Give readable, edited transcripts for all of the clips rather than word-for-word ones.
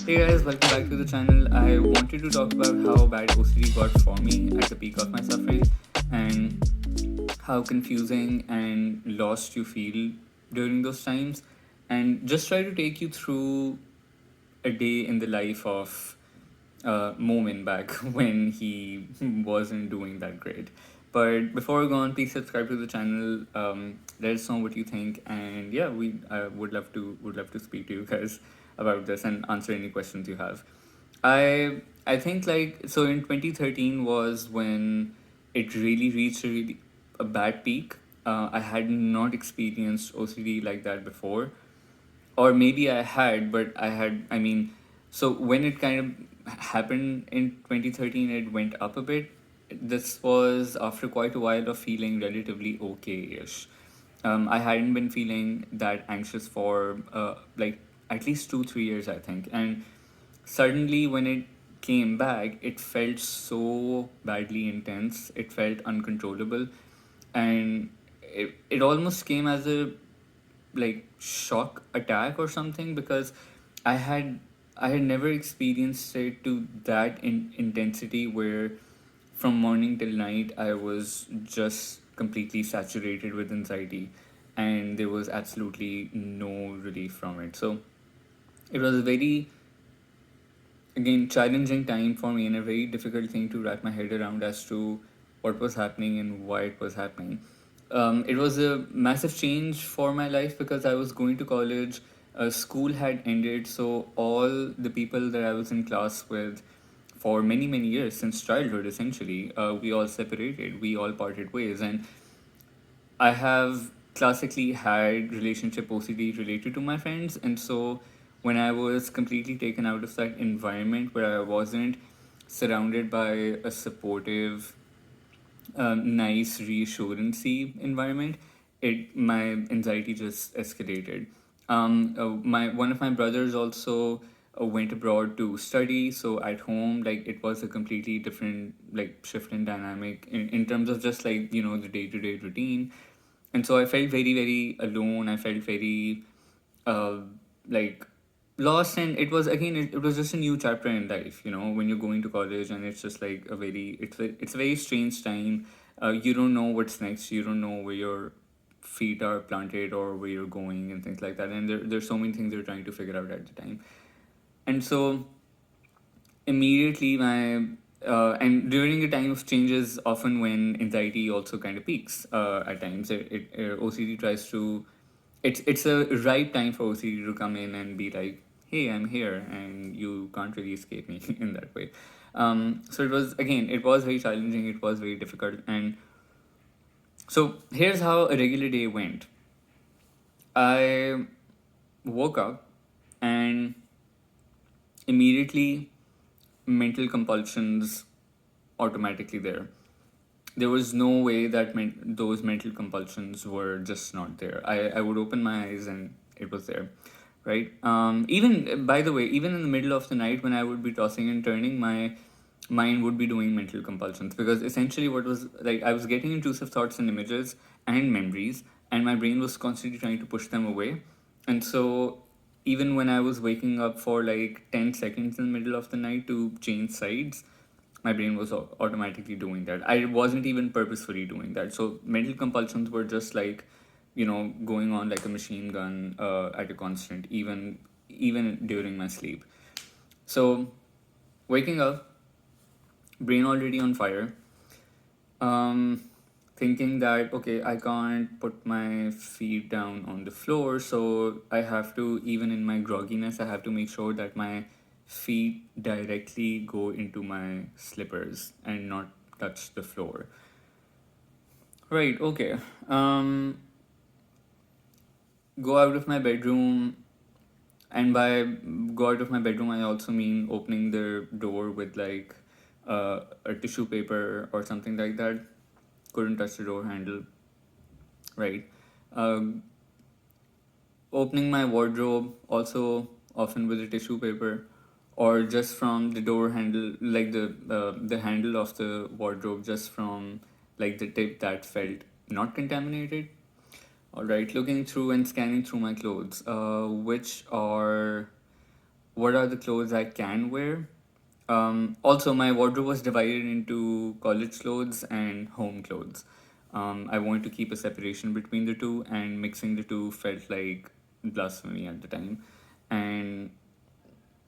Hey guys, welcome back to the channel. I wanted to talk about how bad OCD got for me at the peak of my suffering and how confusing and lost you feel during those times, and just try to take you through a day in the life of Momin back when he wasn't doing that great. But before we go on, please subscribe to the channel. Let us know what you think, and yeah, we would love to speak to you guys about this and answer any questions you have. I think like so in 2013 was when it really reached a bad peak. I had not experienced OCD like that before, or maybe I had, but I mean, so when it kind of happened in 2013, it went up a bit. This was after quite a while of feeling relatively okay-ish. I hadn't been feeling that anxious for like at least 2 3 years, I think, and suddenly when it came back, it felt so badly intense. It felt uncontrollable, and it almost came as a like shock attack or something, because I had I had never experienced it to that intensity where from morning till night I was just completely saturated with anxiety, and there was absolutely no relief from it. So it was a very, again, challenging time for me and a very difficult thing to wrap my head around as to what was happening and why it was happening. It was a massive change for my life because I was going to college. School had ended, so all the people that I was in class with for many many years since childhood, essentially, we all separated, we all parted ways, and I have classically had relationship OCD related to my friends, and so when I was completely taken out of that environment where I wasn't surrounded by a supportive, nice, reassurancy environment, it my anxiety just escalated. My one of my brothers also went abroad to study, so at home, like, it was a completely different like shift in dynamic in terms of just like the day to day routine, and so I felt very very alone. I felt very uh, like lost, and it was again it was just a new chapter in life, when you're going to college, and it's just like it's a very strange time. You don't know what's next, you don't know where your feet are planted or where you're going and things like that, and there's so many things you're trying to figure out at the time. And so immediately my and during a time of changes, often when anxiety also kind of peaks, at times OCD tries to, it's a right time for OCD to come in and be like, hey, I'm here and you can't really escape me in that way. So it was very challenging, it was very difficult. And so here's how a regular day went. I woke up, and immediately mental compulsions automatically there. There was no way that those mental compulsions were just not there. I would open my eyes and it was there, right? Even, by the way, even in the middle of the night when I would be tossing and turning, my mind would be doing mental compulsions, because essentially what was like, I was getting intrusive thoughts and images and memories, and my brain was constantly trying to push them away. And so even when I was waking up for like 10 seconds in the middle of the night to change sides, my brain was automatically doing that. I wasn't even purposefully doing that. So mental compulsions were just like, going on like a machine gun, at a constant, even during my sleep. So waking up, brain already on fire, um, thinking that, okay, I can't put my feet down on the floor, so I have to, even in my grogginess, I have to make sure that my feet directly go into my slippers and not touch the floor. Right, okay. Go out of my bedroom, and by go out of my bedroom, I also mean opening the door with like a tissue paper or something like that. Couldn't touch the door handle, right? Um, Opening my wardrobe also often with a tissue paper, or just from the door handle, like the handle of the wardrobe, just from like the tip that felt not contaminated. All right, looking through and scanning through my clothes, which are what are the clothes I can wear. Also, my wardrobe was divided into college clothes and home clothes. I wanted to keep a separation between the two, and mixing the two felt like blasphemy at the time. And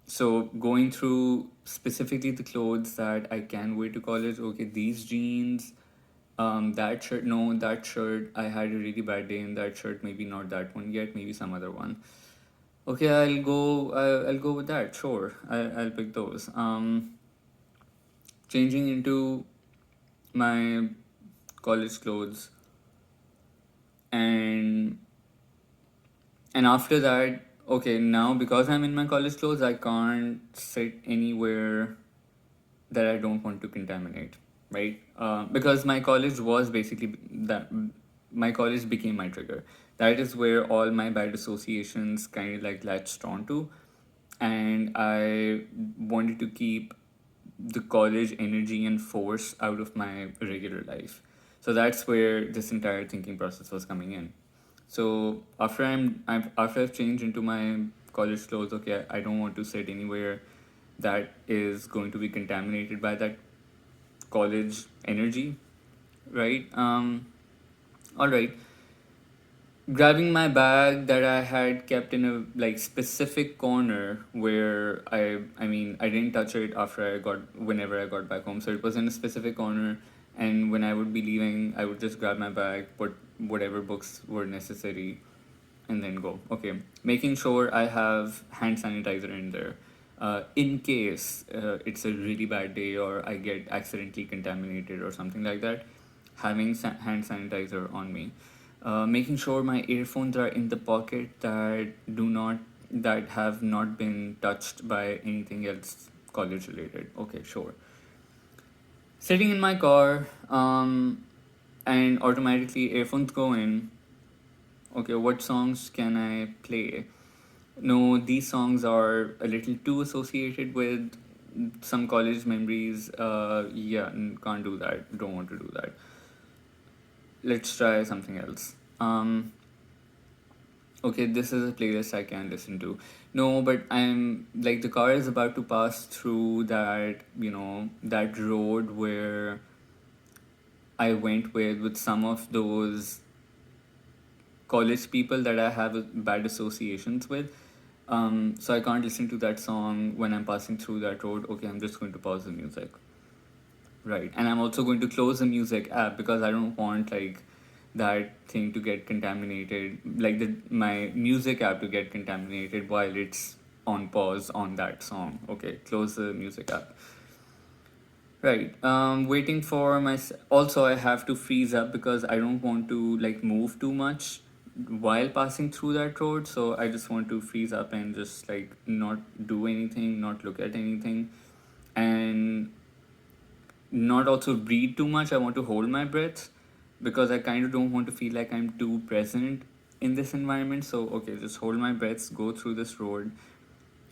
so, going through specifically the clothes that I can wear to college, okay, these jeans, that shirt, no, that shirt, I had a really bad day in that shirt, maybe not that one yet, maybe some other one. Okay, I'll go with that, sure, I'll pick those. Changing into my college clothes, and after that, okay, now because I'm in my college clothes, I can't sit anywhere that I don't want to contaminate, right? Because my college was basically that. My college became my trigger. That is where all my bad associations kind of like latched onto, and I wanted to keep the college energy and force out of my regular life. So that's where this entire thinking process was coming in. So after I've changed into my college clothes, okay, I don't want to sit anywhere that is going to be contaminated by that college energy, right? All right. Grabbing my bag that I had kept in a like specific corner where I didn't touch it after I got whenever I got back home. So it was in a specific corner, and when I would be leaving, I would just grab my bag, put whatever books were necessary, and then go. Okay, making sure I have hand sanitizer in there, in case it's a really bad day or I get accidentally contaminated or something like that. Having hand sanitizer on me, making sure my earphones are in the pocket that have not been touched by anything else college related. Okay, sure. Sitting in my car, and automatically earphones go in. Okay, what songs can I play? No, these songs are a little too associated with some college memories. Yeah, can't do that. Don't want to do that. Let's try something else. Okay, this is a playlist I can listen to. No, but I'm like the car is about to pass through that road where I went with some of those college people that I have bad associations with. So I can't listen to that song when I'm passing through that road. Okay, I'm just going to pause the music. Right. And I'm also going to close the music app because I don't want like that thing to get contaminated, like my music app to get contaminated while it's on pause on that song. Okay, close the music app. Right. Waiting for my. Also, I have to freeze up because I don't want to like move too much while passing through that road. So I just want to freeze up and just like not do anything, not look at anything, and not also breathe too much. I want to hold my breath because I kind of don't want to feel like I'm too present in this environment. So okay, just hold my breaths, go through this road,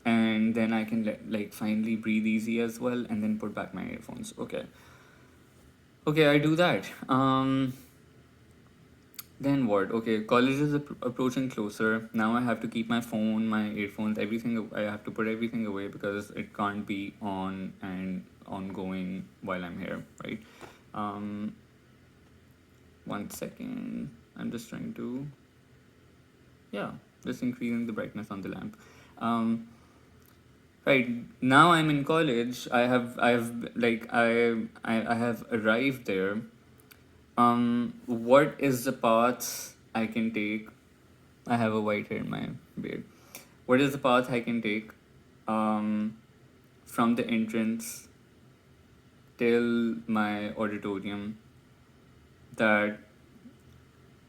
and then I can like finally breathe easy as well, and then put back my earphones. Okay. Okay, I do that. Then what? Okay, college is approaching closer. Now I have to keep my phone, my earphones, everything. I have to put everything away because it can't be on and ongoing while I'm here, right? Um, 1 second. I'm just trying to, yeah, just increasing the brightness on the lamp. Um, right now I'm in college. I have arrived there. What is the path I can take? I have a white hair in my beard. What is the path I can take um, from the entrance till my auditorium that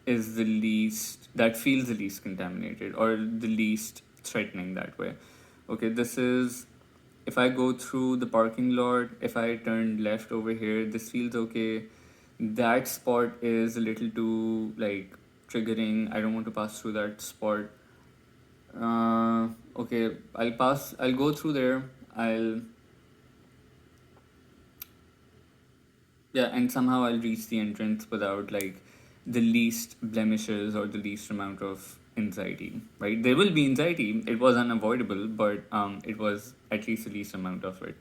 is the least, that feels the least contaminated or the least threatening that way? Okay, this is, if I go through the parking lot, if I turn left over here, this feels okay. That spot is a little too like triggering. I don't want to pass through that spot. Okay, I'll go through there. Yeah, and somehow I'll reach the entrance without like the least blemishes or the least amount of anxiety, right? There will be anxiety. It was unavoidable, but it was at least the least amount of it.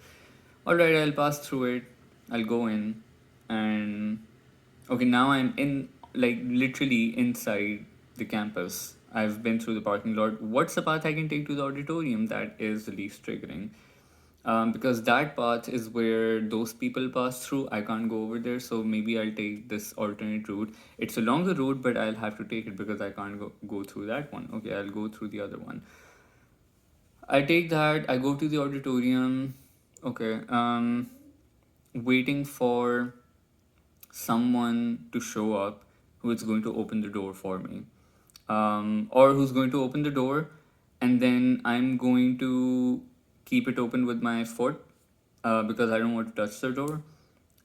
All right, I'll pass through it. I'll go in, and okay, now I'm in, like literally inside the campus. I've been through the parking lot. What's the path I can take to the auditorium that is the least triggering? Because that path is where those people pass through. I can't go over there, so maybe I'll take this alternate route. It's a longer route, but I'll have to take it because I can't go through that one. Okay, I'll go through the other one. I take that, I go to the auditorium. Okay, waiting for someone to show up who is going to open the door for me. Or who's going to open the door, and then I'm going to keep it open with my foot because I don't want to touch the door,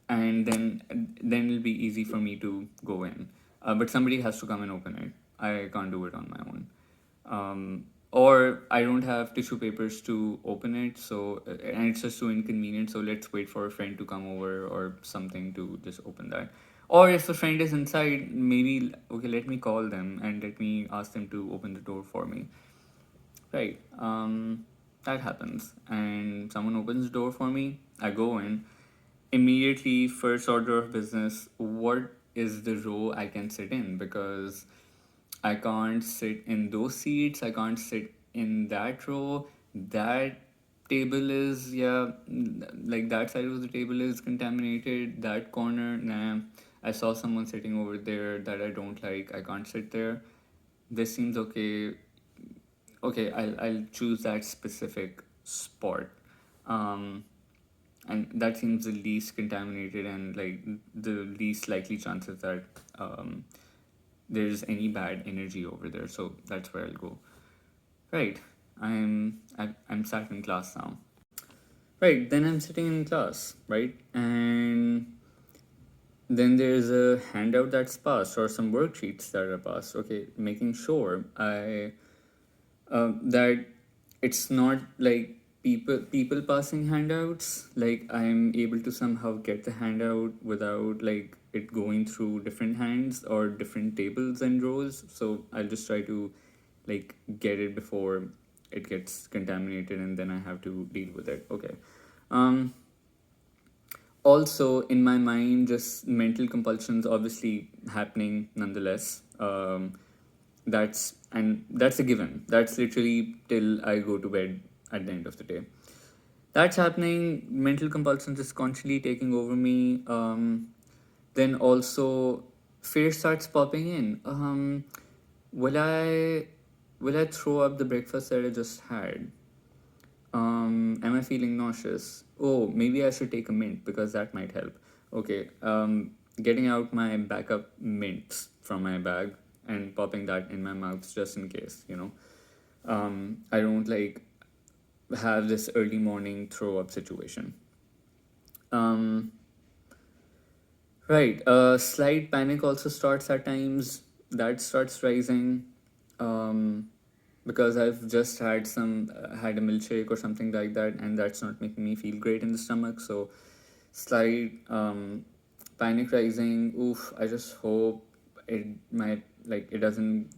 and then it'll be easy for me to go in. But somebody has to come and open it. I can't do it on my own. Or I don't have tissue papers to open it, so and it's just too inconvenient. So let's wait for a friend to come over or something to just open that. Or if a friend is inside, maybe okay, let me call them and let me ask them to open the door for me. Right. That happens, and someone opens the door for me. I go in immediately. First order of business: what is the row I can sit in? Because I can't sit in those seats. I can't sit in that row. That table is, yeah, like that side of the table is contaminated. That corner, nah. I saw someone sitting over there that I don't like. I can't sit there. This seems okay. Okay, I'll choose that specific spot. Um, and that seems the least contaminated and like the least likely chances that there's any bad energy over there. So that's where I'll go. Right. I'm sat in class now. Right. Then I'm sitting in class. Right. And then there's a handout that's passed or some worksheets that are passed. Okay. Making sure that it's not like people passing handouts. Like I'm able to somehow get the handout without like it going through different hands or different tables and rows. So I'll just try to like get it before it gets contaminated and then I have to deal with it. Okay. um Also in my mind, just mental compulsions obviously happening nonetheless. That's a given. That's literally till I go to bed at the end of the day. That's happening. Mental compulsions is constantly taking over me. Then also fear starts popping in. Will I throw up the breakfast that I just had? Am I feeling nauseous? Oh, maybe I should take a mint because that might help. Okay, getting out my backup mints from my bag and popping that in my mouth just in case, you know. I don't like have this early morning throw up situation. Um, right, slight panic also starts at times. That starts rising. Um, because I've just had a milkshake or something like that, and that's not making me feel great in the stomach. So, slight panic rising. Oof! I just hope it doesn't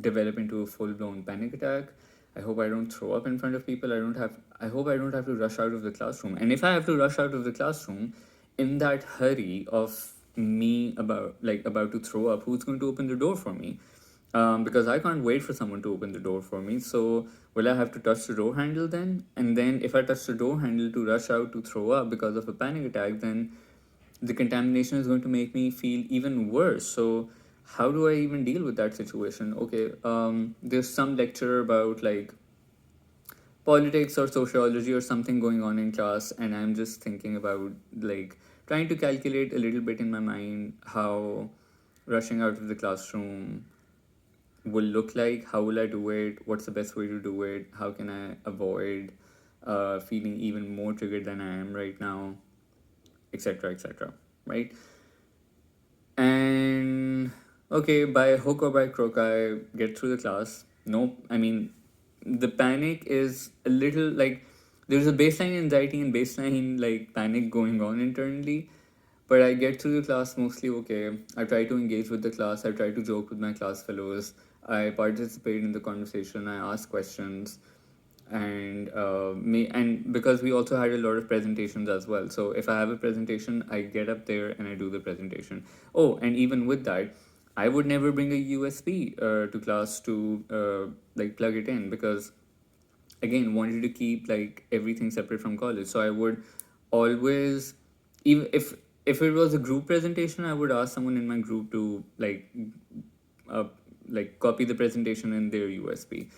develop into a full blown panic attack. I hope I don't throw up in front of people. I hope I don't have to rush out of the classroom. And if I have to rush out of the classroom, in that hurry of me about to throw up, who's going to open the door for me? Because I can't wait for someone to open the door for me. So will I have to touch the door handle then? And then if I touch the door handle to rush out to throw up because of a panic attack, then the contamination is going to make me feel even worse. So how do I even deal with that situation? Okay, there's some lecture about like politics or sociology or something going on in class, and I'm just thinking about like trying to calculate a little bit in my mind how rushing out of the classroom will look like. How will I do it? What's the best way to do it? How can I avoid feeling even more triggered than I am right now, etc., etc., right? And okay, by hook or by crook, I get through the class. Nope. I mean, the panic is a little like there's a baseline anxiety and baseline like panic going on internally, but I get through the class mostly okay. I try to engage with the class. I try to joke with my class fellows. I participate in the conversation. I ask questions, and because we also had a lot of presentations as well. So if I have a presentation, I get up there and I do the presentation. Oh, and even with that, I would never bring a USB to class to like plug it in, because again, wanted to keep like everything separate from college. So I would always, even if it was a group presentation, I would ask someone in my group to uh, like copy the presentation in their USB.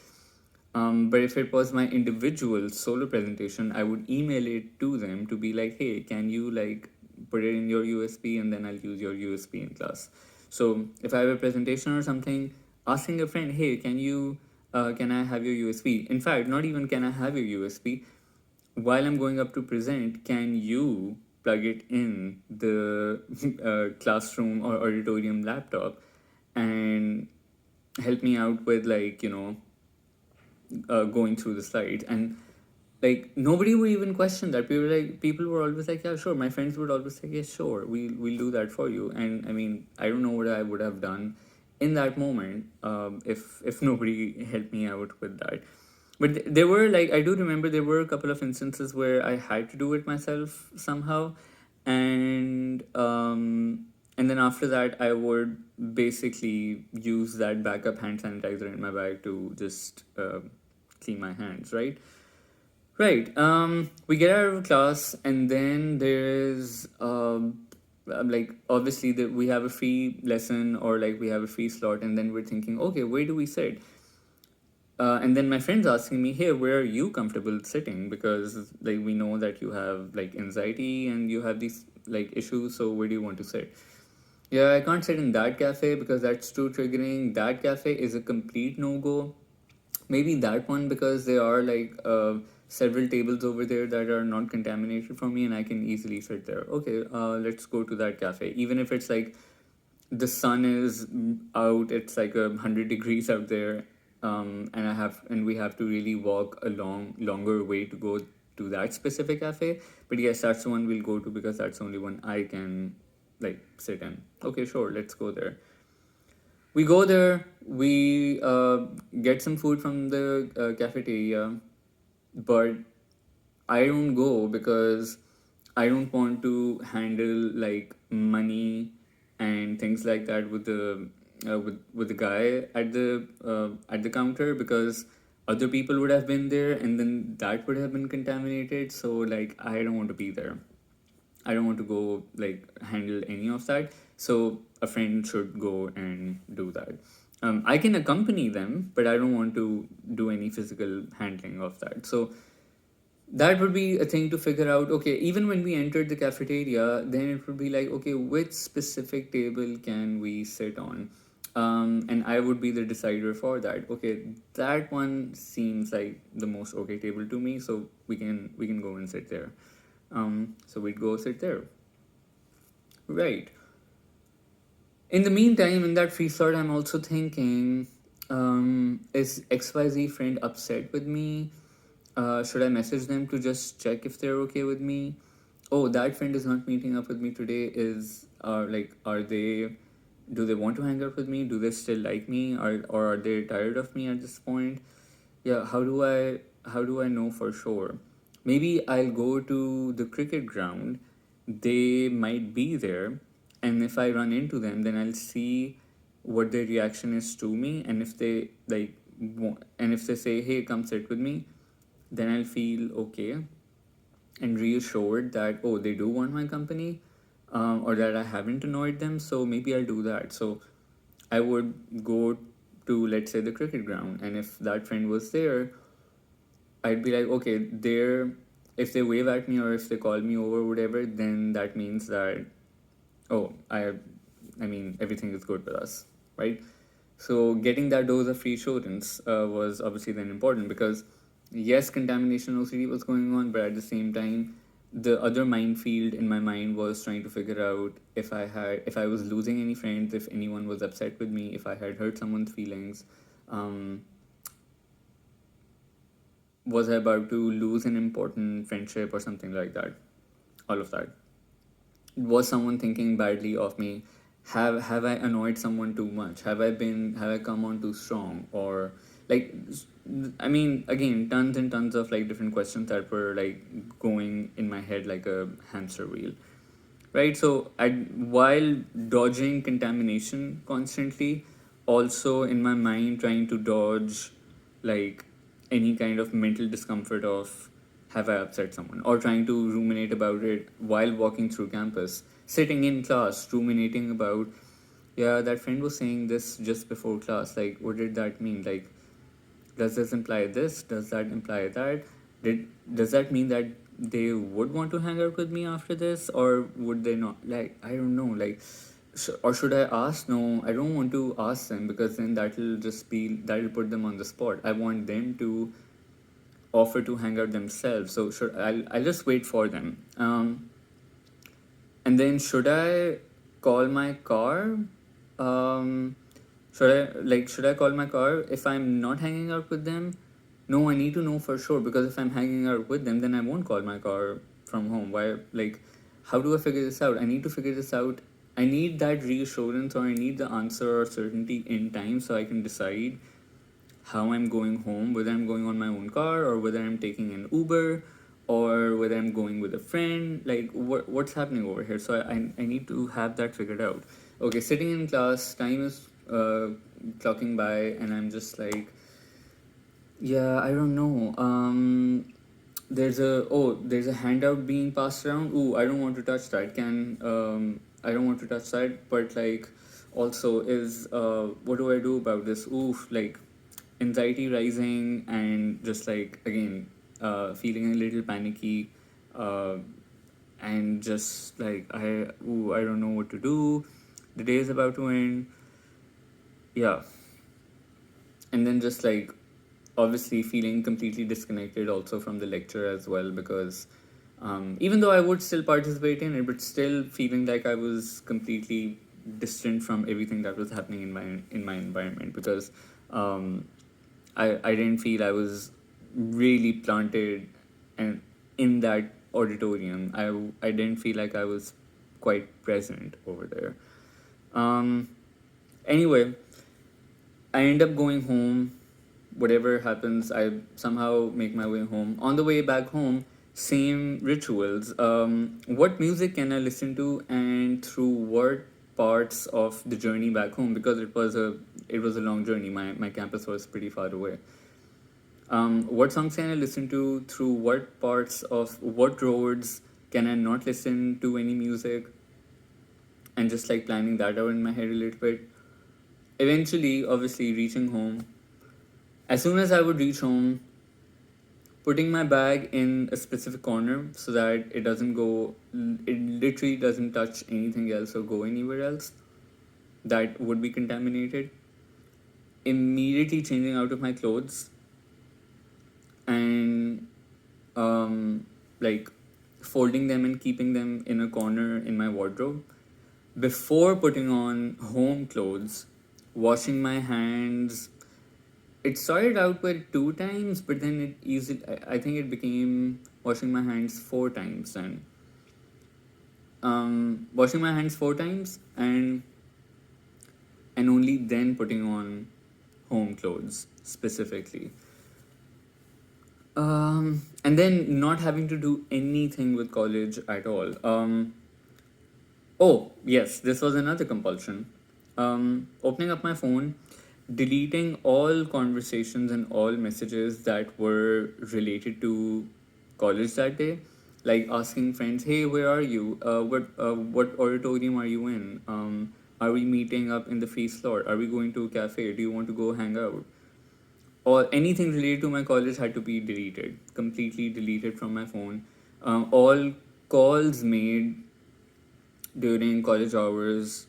But if it was my individual solo presentation, I would email it to them to be like, hey, can you like put it in your USB, and then I'll use your USB in class. So if I have a presentation or something, asking a friend, hey, can I have your USB? In fact, not even can I have your USB. While I'm going up to present, can you plug it in the classroom or auditorium laptop and help me out with going through the slides? And like nobody would even question that. People were always like, yeah, sure. My friends would always say, yeah, sure, we'll do that for you. And I mean, I don't know what I would have done in that moment, if nobody helped me out with that. But there were, like, I do remember there were a couple of instances where I had to do it myself somehow. And um and then after that, I would basically use that backup hand sanitizer in my bag to just clean my hands, right? Right. We get out of class, and then there's like obviously that we have a free lesson, or like we have a free slot, and then we're thinking, okay, where do we sit? And then my friend's asking me, hey, where are you comfortable sitting? Because like we know that you have like anxiety and you have these like issues, so where do you want to sit? Yeah, I can't sit in that cafe because that's too triggering. That cafe is a complete no go. Maybe that one, because there are like several tables over there that are not contaminated for me and I can easily sit there. Okay, let's go to that cafe. Even if it's like the sun is out, it's like 100 degrees out there, and we have to really walk a longer way to go to that specific cafe. But yes, that's the one we'll go to because that's the only one I can like sit in. Okay, sure, let's go there. We go there, we get some food from the cafeteria, but I don't go because I don't want to handle like money and things like that with the guy at the counter, because other people would have been there and then that would have been contaminated. So like I don't want to be there. I don't want to go like handle any of that. So a friend should go and do that. I can accompany them, but I don't want to do any physical handling of that. So that would be a thing to figure out. Okay, even when we entered the cafeteria, then it would be like, okay, which specific table can we sit on? And I would be the decider for that. Okay, that one seems like the most okay table to me, so we can go and sit there. So we'd go sit there. Right. In the meantime, in that free slot, I'm also thinking, is XYZ friend upset with me? Should I message them to just check if they're okay with me? Oh, that friend is not meeting up with me today. Are they? Do they want to hang out with me? Do they still like me? Or are they tired of me at this point? Yeah. How do I know for sure? Maybe I'll go to the cricket ground. They might be there, and if I run into them, then I'll see what their reaction is to me, and if they and if they say, "Hey, come sit with me," then I'll feel okay and reassured that, oh, they do want my company, or that I haven't annoyed them. So maybe I'll do that. So I would go to, let's say, the cricket ground, and if that friend was there, I'd be like, okay, they're if they wave at me or if they call me over, whatever, then that means that, oh, I mean, everything is good with us, right? So getting that dose of reassurance was obviously then important, because yes, contamination OCD was going on, but at the same time, the other minefield in my mind was trying to figure out if I was losing any friends, if anyone was upset with me, if I had hurt someone's feelings. Um, was I about to lose an important friendship or something like that? All of that. Was someone thinking badly of me? have I annoyed someone too much? Have I come on too strong? Or like, I mean, again, tons and tons of like different questions that were like going in my head like a hamster wheel. Right, so while dodging contamination constantly, also in my mind trying to dodge like any kind of mental discomfort of have I upset someone, or trying to ruminate about it while walking through campus, sitting in class ruminating about, yeah, that friend was saying this just before class, like what did that mean, like does this imply this? Does that imply that? Does that mean that they would want to hang out with me after this, or would they not? Like, I don't know. Like, or should I ask? No, I don't want to ask them, because then that'll put them on the spot. I want them to offer to hang out themselves. So I'll just wait for them. And then should I call my car? Um, should I call my car if I'm not hanging out with them? No, I need to know for sure, because if I'm hanging out with them, then I won't call my car from home. Why? Like, how do I figure this out? I need to figure this out. I need that reassurance, or I need the answer or certainty in time so I can decide how I'm going home, whether I'm going on my own car, or whether I'm taking an Uber, or whether I'm going with a friend. Like, what's happening over here? So I need to have that figured out. Okay, sitting in class, time is clocking by, and I'm just like, yeah, I don't know. There's a handout being passed around. Ooh, I don't want to touch that. I don't want to touch that. But like, also is what do I do about this? Oof, like anxiety rising, and just like again, feeling a little panicky, uh, and just like I don't know what to do. The day is about to end. Yeah, and then just like obviously feeling completely disconnected also from the lecture as well, because even though I would still participate in it, but still feeling like I was completely distant from everything that was happening in my environment, because um, I didn't feel I was really planted and in that auditorium. I didn't feel like I was quite present over there. Um, anyway, I end up going home. Whatever happens, I somehow make my way home. On the way back home, same rituals. What music can I listen to, and through what parts of the journey back home? Because it was a long journey. My campus was pretty far away. What songs can I listen to? Through what parts of what roads can I not listen to any music? And just like planning that out in my head a little bit. Eventually, obviously, reaching home. As soon as I would reach home, putting my bag in a specific corner so that it literally doesn't touch anything else or go anywhere else that would be contaminated. Immediately changing out of my clothes, and like folding them and keeping them in a corner in my wardrobe. Before putting on home clothes, washing my hands. It started out with 2 times, but then I think it became washing my hands 4 times. And washing my hands 4 times, and only then putting on home clothes specifically. And then not having to do anything with college at all. Oh, yes, this was another compulsion. Opening up my phone, deleting all conversations and all messages that were related to college that day, like asking friends, "Hey, where are you? What auditorium are you in? Are we meeting up in the free slot? Are we going to a cafe? Do you want to go hang out?" Or anything related to my college had to be deleted, completely deleted from my phone. All calls made during college hours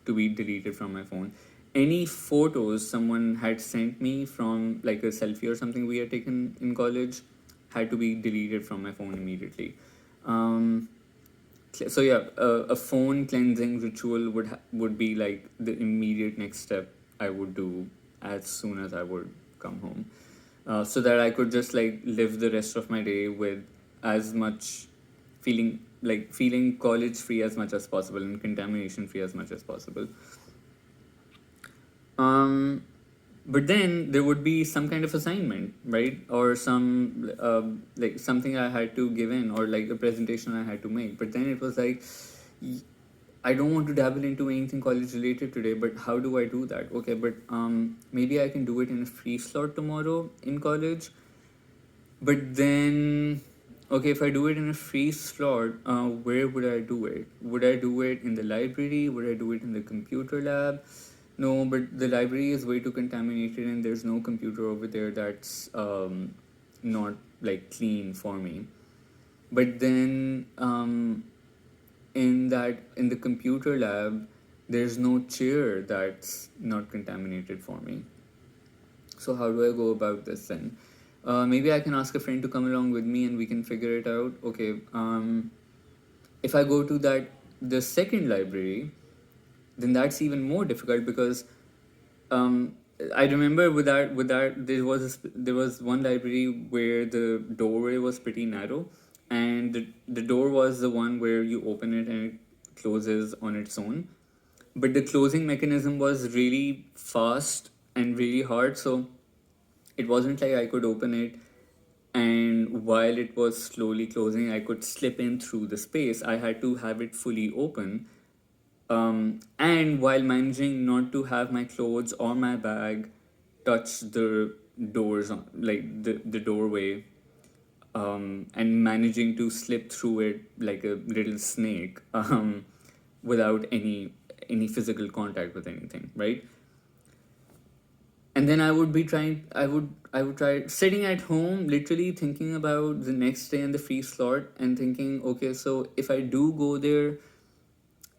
to be deleted from my phone. Any photos someone had sent me from like a selfie or something we had taken in college had to be deleted from my phone immediately. Um, so yeah, a phone cleansing ritual would be like the immediate next step I would do as soon as I would come home, so that I could just like live the rest of my day with as much feeling like feeling college free as much as possible and contamination free as much as possible. Um, but then there would be some kind of assignment, right? Or some like something I had to give in, or like a presentation I had to make. But then it was like, I don't want to dabble into anything college related today, but how do I do that? Okay, but maybe I can do it in a free slot tomorrow in college. But then, okay, if I do it in a free slot, where would I do it? Would I do it in the library? Would I do it in the computer lab? No, but the library is way too contaminated, and there's no computer over there that's not like clean for me. But then, in the computer lab, there's no chair that's not contaminated for me. So how do I go about this then? Maybe I can ask a friend to come along with me and we can figure it out. Okay, if I go to the second library, then that's even more difficult because um, I remember with that there was one library where the doorway was pretty narrow, and the door was the one where you open it and it closes on its own. But the closing mechanism was really fast and really hard, so it wasn't like I could open it and while it was slowly closing, I could slip in through the space. I had to have it fully open. And while managing not to have my clothes or my bag touch the doors, the doorway, and managing to slip through it like a little snake, without any physical contact with anything, right? And then I would try sitting at home, literally thinking about the next day and the free slot, and thinking, okay, so if I do go there,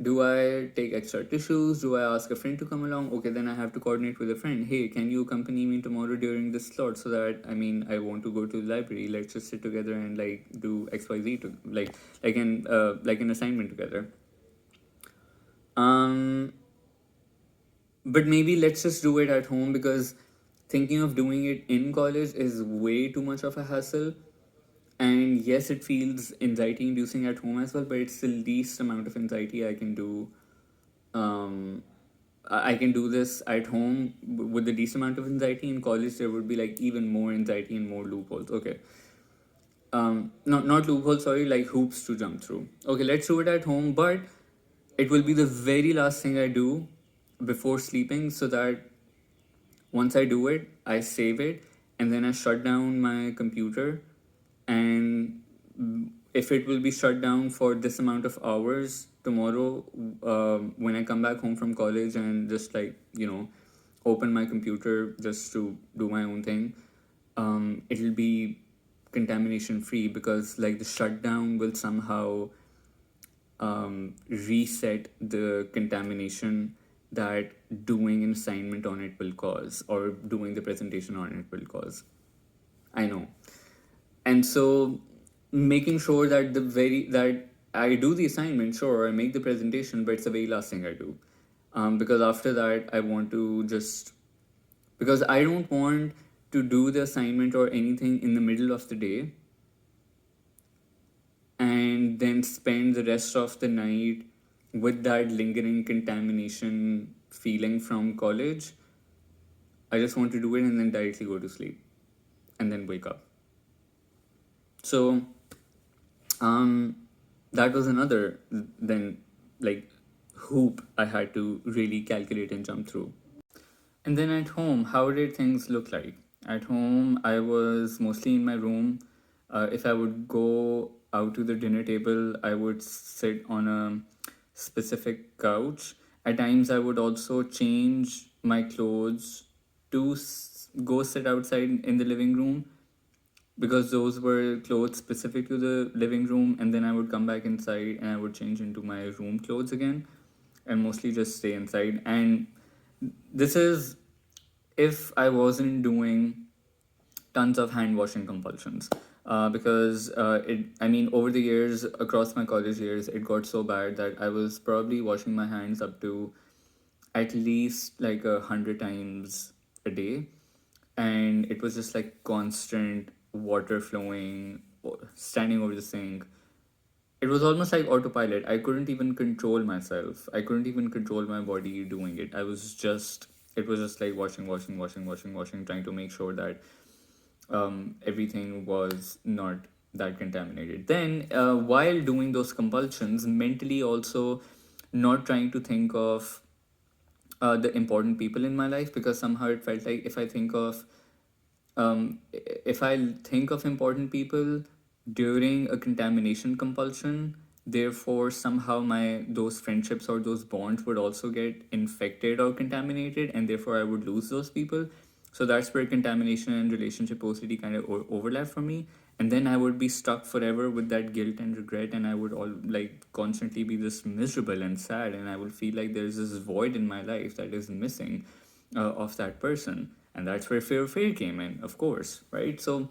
do I take extra tissues? Do I ask a friend to come along? Okay, then I have to coordinate with a friend. Hey, can you accompany me tomorrow during this slot so that, I mean, I want to go to the library. Let's just sit together and like do XYZ to like an assignment together. Um but maybe let's just do it at home, because thinking of doing it in college is way too much of a hassle. And yes, it feels anxiety inducing at home as well, but it's the least amount of anxiety I can do. um I can do this at home with the least amount of anxiety. In college there would be like even more anxiety and more loopholes. Okay, not loopholes, sorry, like hoops to jump through. Okay, let's do it at home, but it will be the very last thing I do before sleeping, so that once I do it, I save it, and then I shut down my computer. And if it will be shut down for this amount of hours tomorrow, when I come back home from college and just like, open my computer just to do my own thing, it'll be contamination free, because like the shutdown will somehow reset the contamination that doing an assignment on it will cause, or doing the presentation on it will cause. I know. And so making sure that I do the assignment, sure, I make the presentation, but it's the very last thing I do. Because after that, I want to just, because I don't want to do the assignment or anything in the middle of the day and then spend the rest of the night with that lingering contamination feeling from college. I just want to do it and then directly go to sleep and then wake up. So, um, that was another then like hoop I had to really calculate and jump through. And then at home, how did things look like? At home, I was mostly in my room. If I would go out to the dinner table, I would sit on a specific couch. At times, I would also change my clothes to go sit outside in the living room, because those were clothes specific to the living room. And then I would come back inside and I would change into my room clothes again, and mostly just stay inside. And this is if I wasn't doing tons of hand washing compulsions. Because I mean, over the years, across my college years, it got so bad that I was probably washing my hands up to at least like 100 times a day. And it was just like constant water flowing, standing over the sink, it was almost like autopilot. I couldn't even control myself. I couldn't even control my body doing it. It was just like washing, trying to make sure that everything was not that contaminated. Then, while doing those compulsions, mentally also not trying to think of the important people in my life, because somehow it felt like if I think of important people during a contamination compulsion, therefore somehow my those friendships or those bonds would also get infected or contaminated, and therefore I would lose those people. So that's where contamination and relationship OCD kind of overlap for me. And then I would be stuck forever with that guilt and regret, and I would all like constantly be this miserable and sad, and I would feel like there's this void in my life that is missing of that person. And that's where fear came in, of course, right? So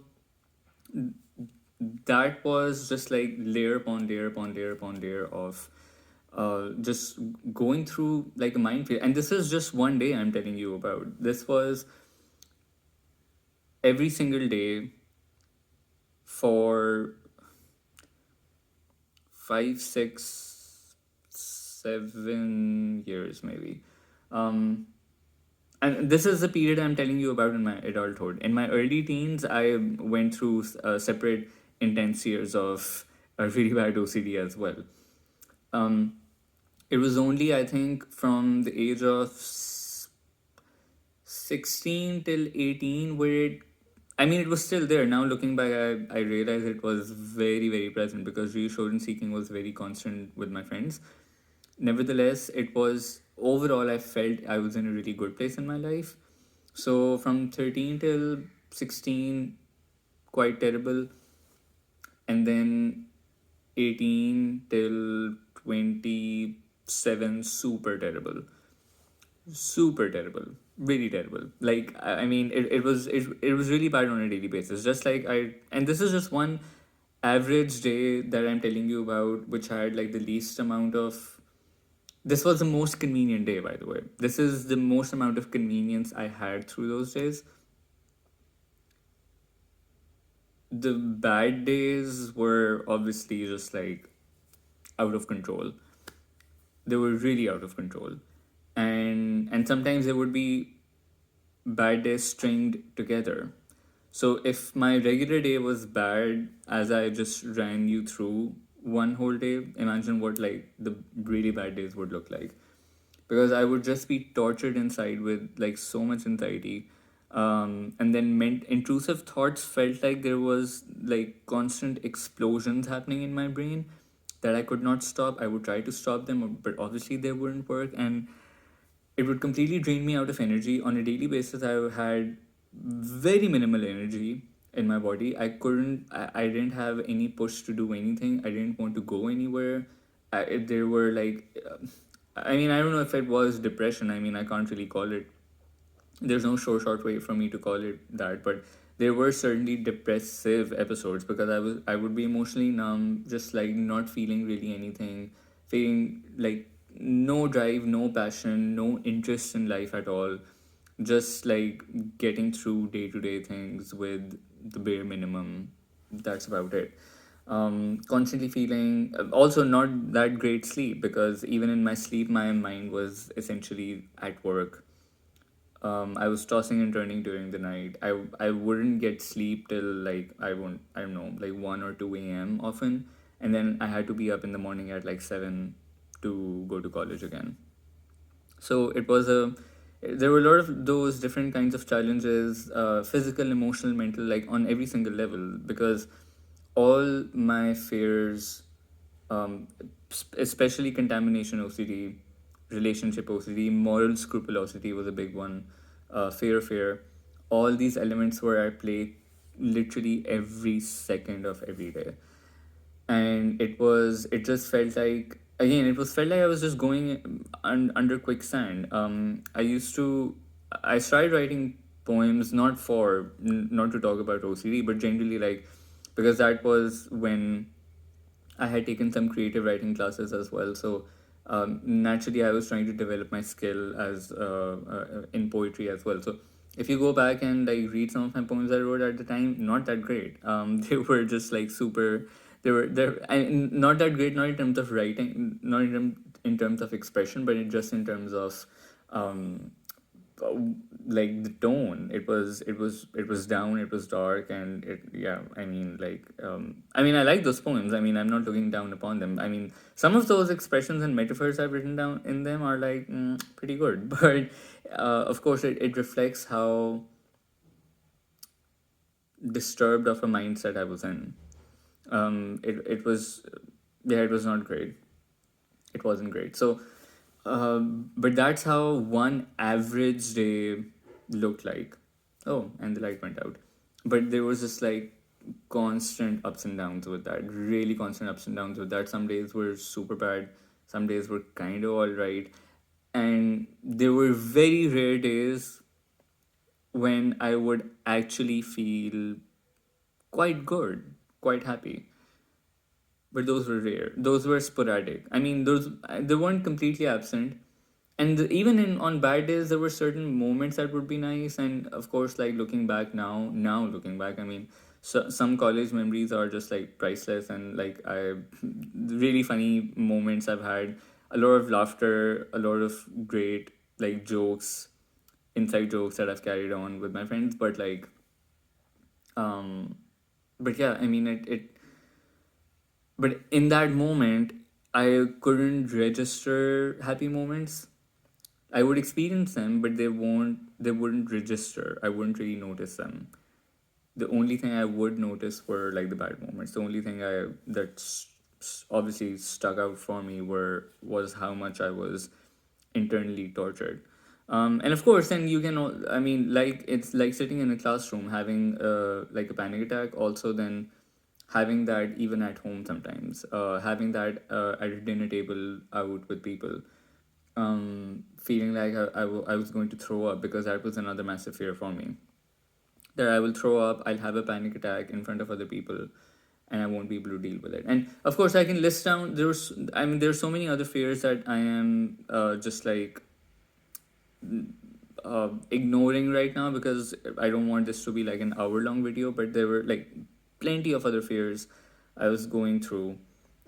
that was just like layer upon layer upon layer upon layer of just going through like a minefield. And this is just one day I'm telling you about. This was every single day for 5, 6, 7 years maybe. Um, and this is the period I'm telling you about in my adulthood. In my early teens, I went through separate intense years of really bad OCD as well. Um, it was only, I think, from the age of 16 till 18 where I mean, it was still there. Now looking back, I realize it was very, very present because reassurance seeking was very constant with my friends. Nevertheless, it was overall, I felt I was in a really good place in my life. So from 13 till 16, quite terrible. And then 18 till 27, super terrible, really terrible. Like I mean it was really bad on a daily basis, just like I and this is just one average day that I'm telling you about, which had like the least amount of this was the most convenient day, by the way. This is the most amount of convenience I had through those days. The bad days were obviously just like out of control. They were really out of control. And sometimes there would be bad days stringed together. So if my regular day was bad, as I just ran you through one whole day, imagine what like the really bad days would look like. Because I would just be tortured inside with like so much anxiety. And then meant intrusive thoughts felt like there was like constant explosions happening in my brain that I could not stop. I would try to stop them, but obviously they wouldn't work. And it would completely drain me out of energy. On a daily basis, I had very minimal energy in my body. I didn't have any push to do anything. I didn't want to go anywhere. There were like, I mean, I don't know if it was depression. I mean, I can't really call it, there's no short way for me to call it that, but there were certainly depressive episodes because I would be emotionally numb, just like not feeling really anything, feeling like no drive, no passion, no interest in life at all, just like getting through day-to-day things with the bare minimum. That's about it. Constantly feeling also not that great sleep, because even in my sleep my mind was essentially at work. I was tossing and turning during the night. I wouldn't get sleep till like I don't know, like 1 or 2 a.m. often, and then I had to be up in the morning at like 7 to go to college again. So it was a there were a lot of those different kinds of challenges, physical, emotional, mental, like on every single level, because all my fears, um, especially contamination OCD, relationship OCD, moral scrupulosity was a big one, fear. All these elements were at play literally every second of every day. And it just felt like, again, it was felt like I was just going under quicksand. I started writing poems not to talk about OCD, but generally like because that was when I had taken some creative writing classes as well. So naturally, I was trying to develop my skill as in poetry as well. So if you go back and like read some of my poems I wrote at the time, not that great. They were just like super They were there, and not that great, not in terms of writing, not in terms of expression, but just in terms of um, uh, like the tone. It was down, it was dark, and it yeah. I mean, I like those poems. I mean, I'm not looking down upon them. I mean, some of those expressions and metaphors I've written down in them are like pretty good, but of course, it reflects how disturbed of a mindset I was in. It was, yeah, it was not great. It wasn't great. So, but that's how one average day looked like. Oh, and the light went out. But there was just like constant ups and downs with that. Really constant ups and downs with that. Some days were super bad. Some days were kind of all right. And there were very rare days when I would actually feel quite good, quite happy. But those were rare. Those were sporadic. I mean, those they weren't completely absent. And even in on bad days, there were certain moments that would be nice. And of course, like looking back now looking back, I mean, some college memories are just like priceless. And like really funny moments I've had, a lot of laughter, a lot of great like jokes, inside jokes that I've carried on with my friends. Um, but yeah, I mean but in that moment, I couldn't register happy moments. I would experience them, but they wouldn't register. I wouldn't really notice them. The only thing I would notice were like the bad moments. The only thing obviously stuck out for me was how much I was internally tortured. And of course, then you can. I mean, like it's like sitting in a classroom having like a panic attack. Also, then having that even at home sometimes. Having that at a dinner table out with people. Feeling like I was going to throw up, because that was another massive fear for me. That I will throw up, I'll have a panic attack in front of other people, and I won't be able to deal with it. And of course, I can list down. There's so many other fears that I am just like ignoring right now, because I don't want this to be like an hour long video. But there were like plenty of other fears I was going through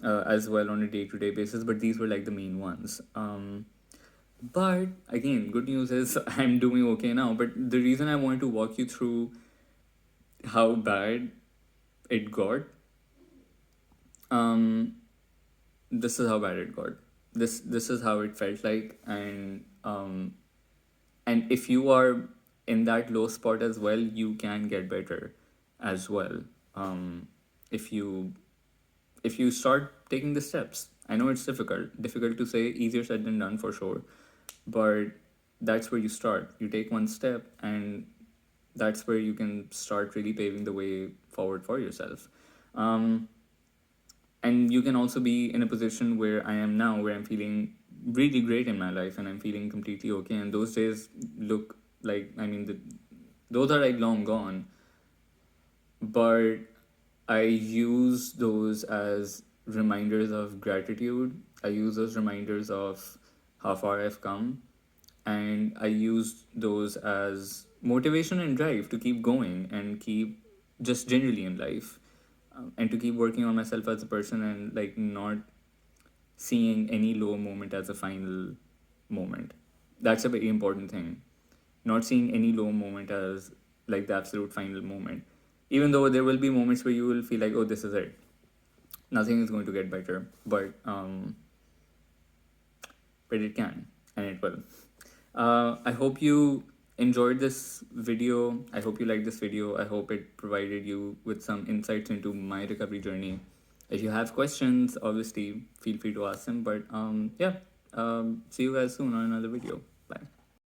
as well on a day to day basis. But these were like the main ones. But again, good news is I'm doing okay now. But the reason I wanted to walk you through how bad it got, um, this is how bad it got. This is how it felt like, and if you are in that low spot as well, you can get better as well. If you start taking the steps. I know it's difficult to say, easier said than done for sure, but that's where you start. You take one step, and that's where you can start really paving the way forward for yourself. Um, and you can also be in a position where I am now, where I'm feeling really great in my life, and I'm feeling completely okay. And those days look like, I mean, those are like long gone, but I use those as reminders of gratitude. I use those reminders of how far I've come, and I use those as motivation and drive to keep going and keep just generally in life, and to keep working on myself as a person, and like not seeing any low moment as a final moment. That's a very important thing. Not seeing any low moment as like the absolute final moment. Even though there will be moments where you will feel like, oh, this is it. Nothing is going to get better. But it can, and it will. I hope you enjoyed this video. I hope you liked this video. I hope it provided you with some insights into my recovery journey. If you have questions, obviously feel free to ask them. But yeah, see you guys soon on another video.